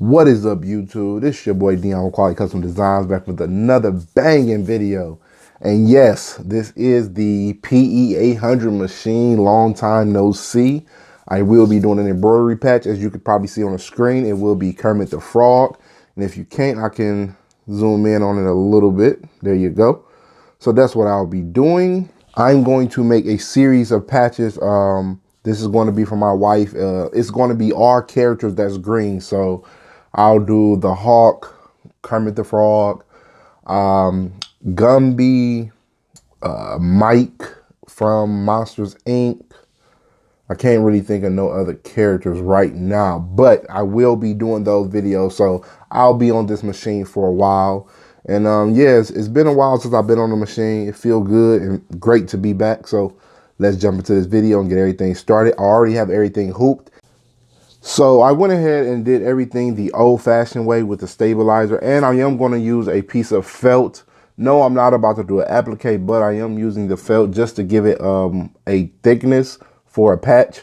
What is up, YouTube? This is your boy Dion with Quality Custom Designs, back with another banging video. And yes, this is the PE800 machine. Long time no see. I will be doing an embroidery patch, as you could probably see on the screen. It will be Kermit the Frog. And if you can't, I can zoom in on it a little bit. There you go. So that's what I'll be doing. I'm going to make a series of patches. This is going to be for my wife. It's going to be all characters that's green. So I'll do the Hawk, Kermit the Frog, Gumby, Mike from Monsters Inc. I can't really think of no other characters right now, but I will be doing those videos. So I'll be on this machine for a while. And yeah, it's been a while since I've been on the machine. It feels good and great to be back. So let's jump into this video and get everything started. I already have everything hooped. So I went ahead and did everything the old-fashioned way with the stabilizer, and I am going to use a piece of felt. No, I'm not about to do an applique, but I am using the felt just to give it a thickness for a patch.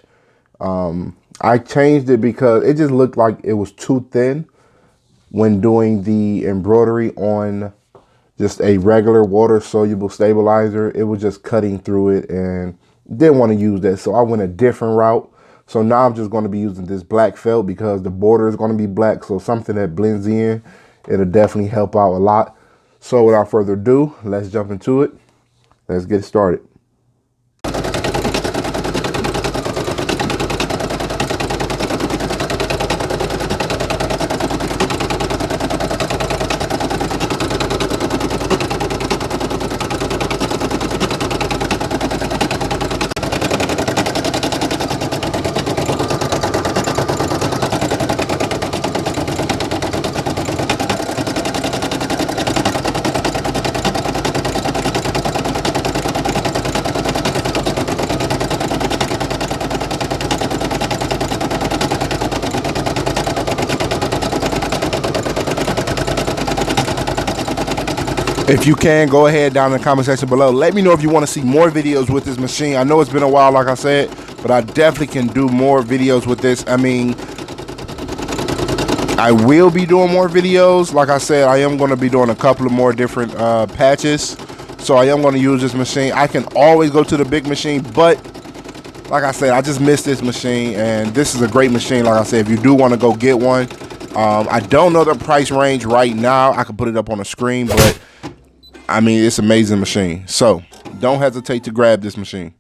I changed it because it just looked like it was too thin when doing the embroidery on just a regular water-soluble stabilizer. It was just cutting through it and didn't want to use that, so I went a different route. So now I'm just going to be using this black felt because the border is going to be black. So something that blends in, it'll definitely help out a lot. So without further ado, let's jump into it. Let's get started. If you can, go ahead down in the comment section below. Let me know if you want to see more videos with this machine. I know it's been a while, like I said, but I definitely can do more videos with this. I mean, I will be doing more videos. Like I said, I am going to be doing a couple of more different patches. So I am going to use this machine. I can always go to the big machine, but like I said, I just missed this machine, and this is a great machine. Like I said, if you do want to go get one, I don't know the price range right now. I can put it up on the screen, but I mean, it's an amazing machine. So don't hesitate to grab this machine.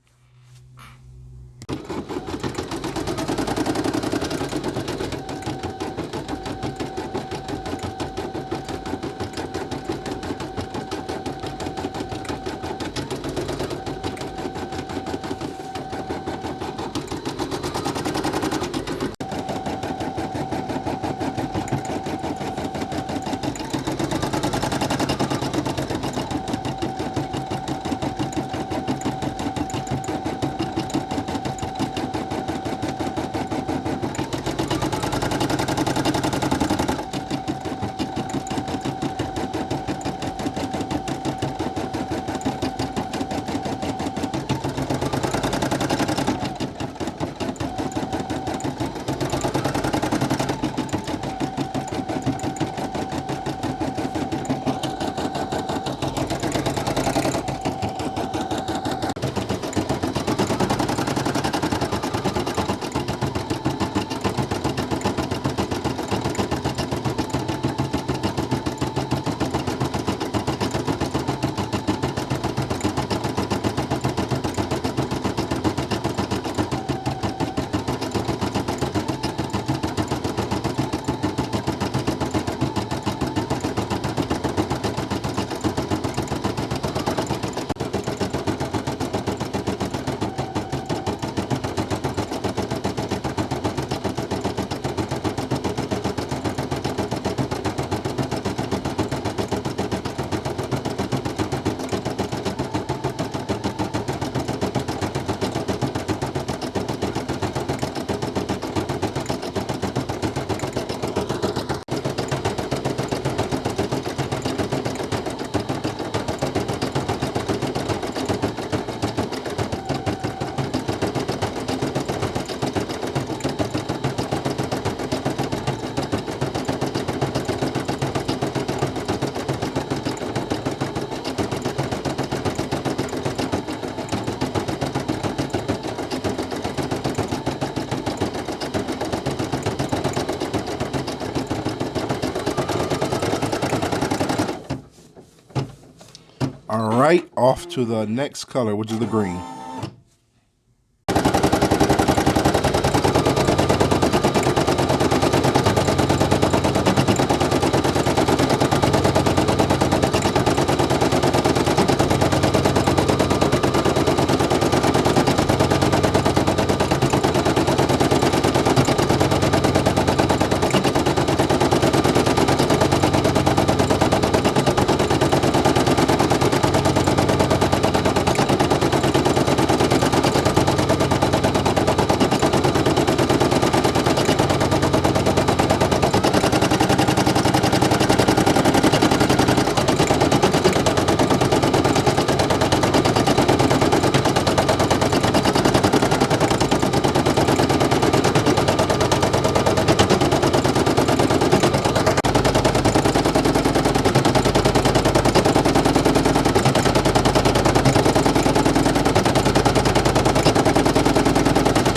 All right, off to the next color, which is the green.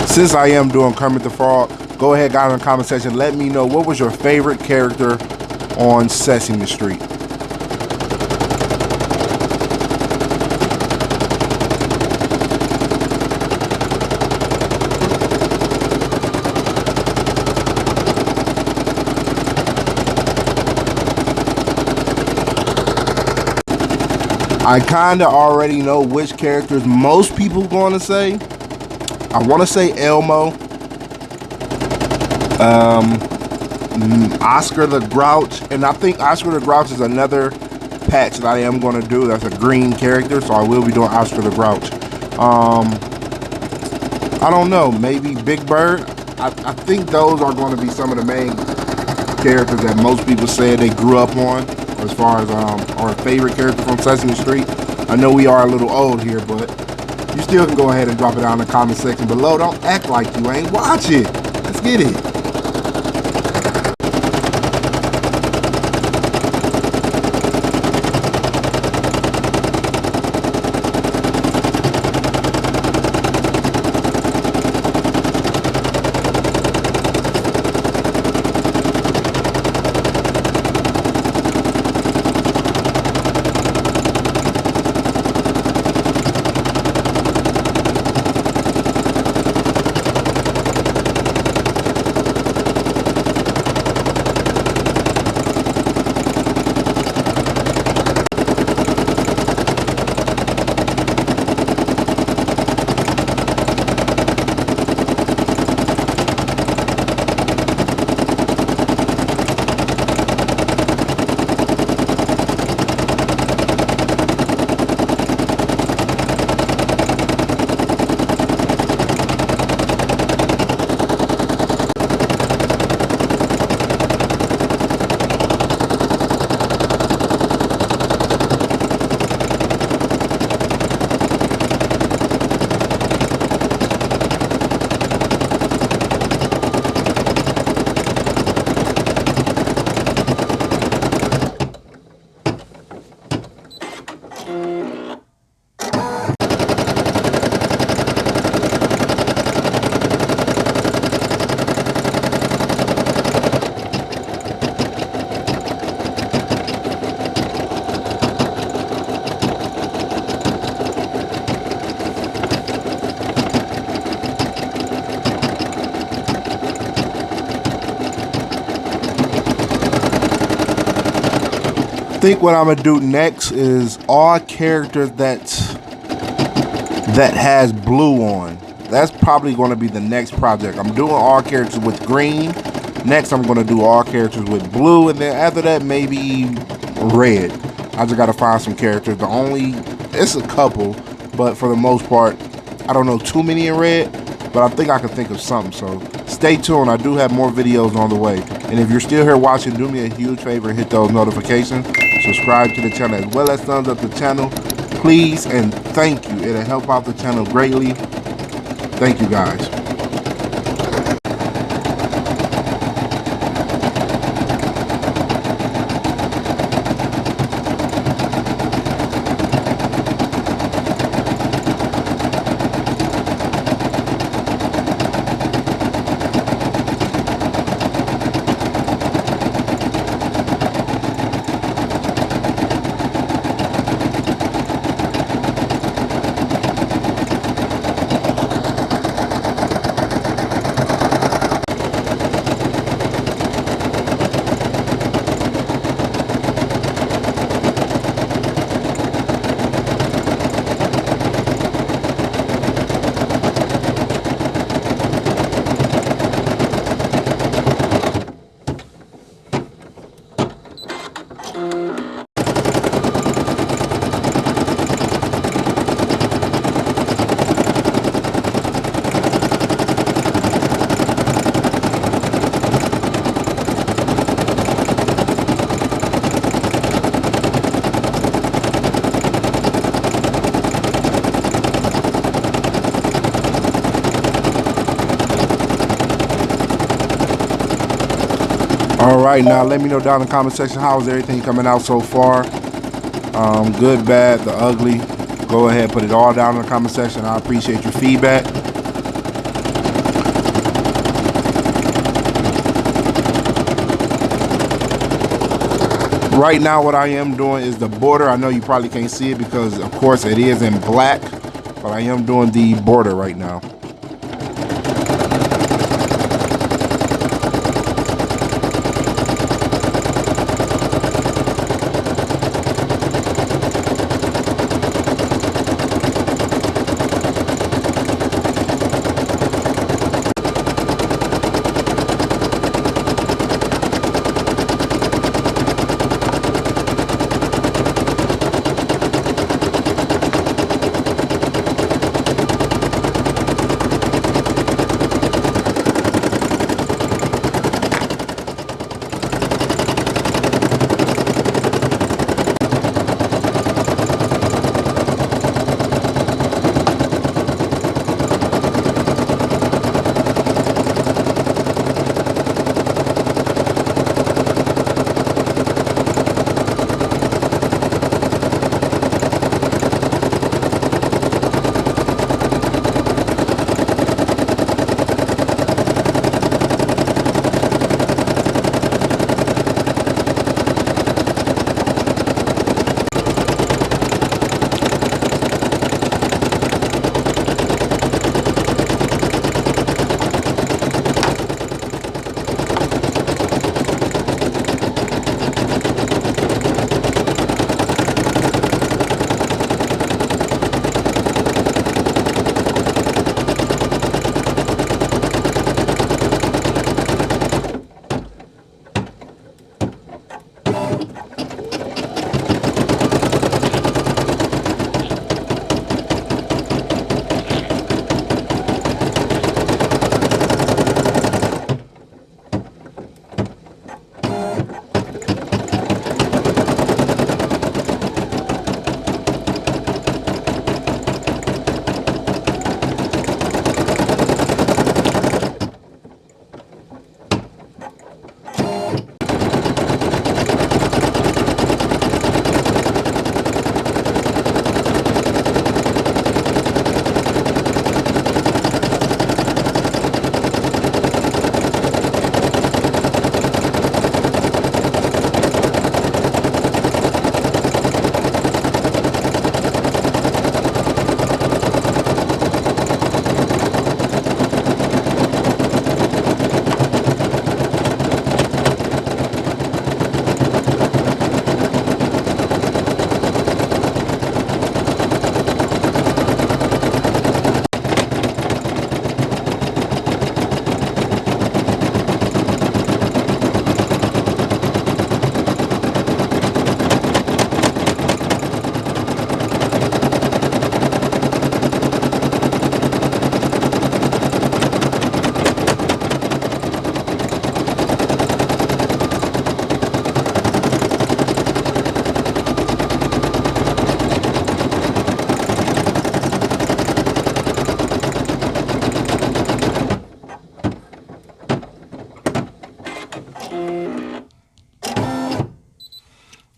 Since I am doing Kermit the Frog, go ahead, guys, in the comment section. Let me know, what was your favorite character on Sesame Street? I kind of already know which characters most people going to say. I want to say Elmo, Oscar the Grouch, and I think Oscar the Grouch is another patch that I am going to do. That's a green character, so I will be doing Oscar the Grouch. I don't know, maybe Big Bird. I think those are going to be some of the main characters that most people said they grew up on, as far as our favorite character from Sesame Street. I know we are a little old here, but you still can go ahead and drop it down in the comment section below. Don't act like you ain't watch it. Let's get it. I think what I'm gonna do next is all characters that has blue on. That's probably going to be the next project. I'm doing all characters with green. Next, I'm going to do all characters with blue, and then after that, maybe red. I just got to find some characters. It's a couple, but for the most part, I don't know too many in red, but I think I can think of something. So stay tuned. I do have more videos on the way. And if you're still here watching, do me a huge favor and hit those notifications. Subscribe to the channel as well as thumbs up the channel. Please and thank you. It'll help out the channel greatly. Thank you, guys. All right, now let me know down in the comment section, how's everything coming out so far? Good, bad, the ugly. Go ahead, put it all down in the comment section. I appreciate your feedback. Right now, what I am doing is the border. I know you probably can't see it because, of course, it is in black, but I am doing the border right now.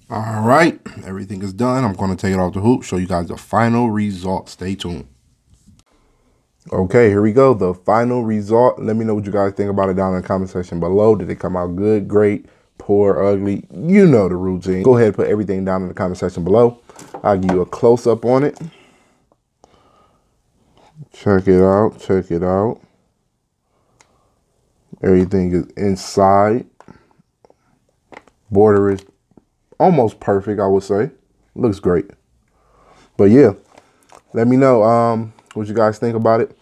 All right, everything is done. I'm going to take it off the hoop, show you guys the final result. Stay tuned. Okay, here we go. The final result. Let me know what you guys think about it down in the comment section below. Did it come out good, great, poor, ugly? You know the routine. Go ahead and put everything down in the comment section below. I'll give you a close-up on it. Check it out. Check it out. Everything is inside. Border is almost perfect, I would say. Looks great. But yeah, let me know what you guys think about it.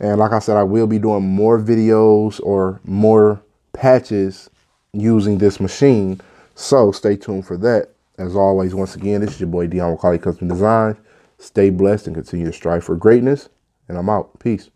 And like I said, I will be doing more videos or more patches using this machine. So stay tuned for that. As always, once again, this is your boy Dion with Quality Custom Designs. Stay blessed and continue to strive for greatness. And I'm out. Peace.